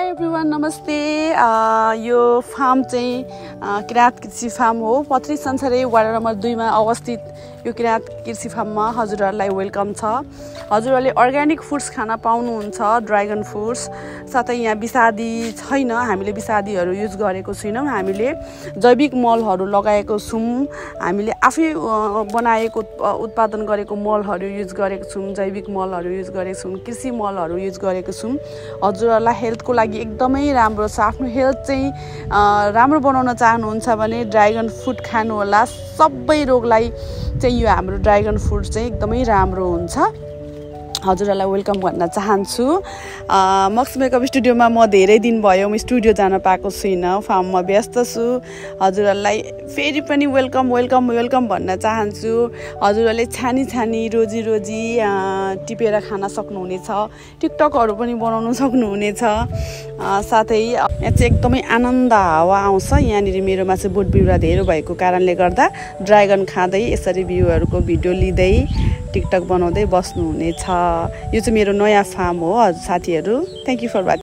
High everyone नमस्ते। यो farm चाहिँ किराँत कृषि फार्म हो। पत्री संसारै वार्ड नम्बर 2 मा अवस्थित यो किराँत कृषि फार्ममा हजुरहरूलाई वेलकम छ। हजुरहरूले अर्ग्यानिक फुड्स खान पाउनुहुन्छ, ड्रागन फ्रुट्स। साथै यहाँ विषादी छैन, हामीले विषादीहरू युज गरेको छैनौँ। हामीले जैविक मलहरू लगाएको छौँ, हामीले आफै बनाएको उत्पादन गरेको मलहरू युज गरेको छौँ, जैविक मलहरू युज गरेको छौँ, कृषि मलहरू युज गरेको छौँ। हजुरहरूलाई हेल्थको लागि एकदमै राम्रो छ। आफ्नो हेल्थ चाहिँ राम्रो बनाउन चाहनुहुन्छ भने ड्रागन फ्रुट खानु होला। सबै रोगलाई चाहिँ यो हाम्रो ड्रागन फ्रुट चाहिँ एकदमै राम्रो हुन्छ। हजुरहरूलाई वेलकम भन्न चाहन्छु। मक्स मेकअप स्टुडियोमा म धेरै दिन भयो म स्टुडियो जान पाएको छुइनँ, फार्ममा व्यस्त छु। हजुरहरूलाई फेरि पनि वेलकम भन्न चाहन्छु। हजुरहरूले छानी रोजी टिपेर खान सक्नुहुनेछ, टिकटकहरू पनि बनाउन सक्नुहुनेछ। साथै यहाँ चाहिँ एकदमै आनन्द हावा आउँछ। यहाँनिर मेरोमा चाहिँ बोट बिरुवा धेरै भएको कारणले गर्दा ड्रागन खाँदै यसरी भ्यूहरूको भिडियो लिँदै टिकटक बनाउँदै बस्नुहुनेछ। यो चाहिँ मेरो नयाँ फार्म हो साथीहरू। Thank you for watching.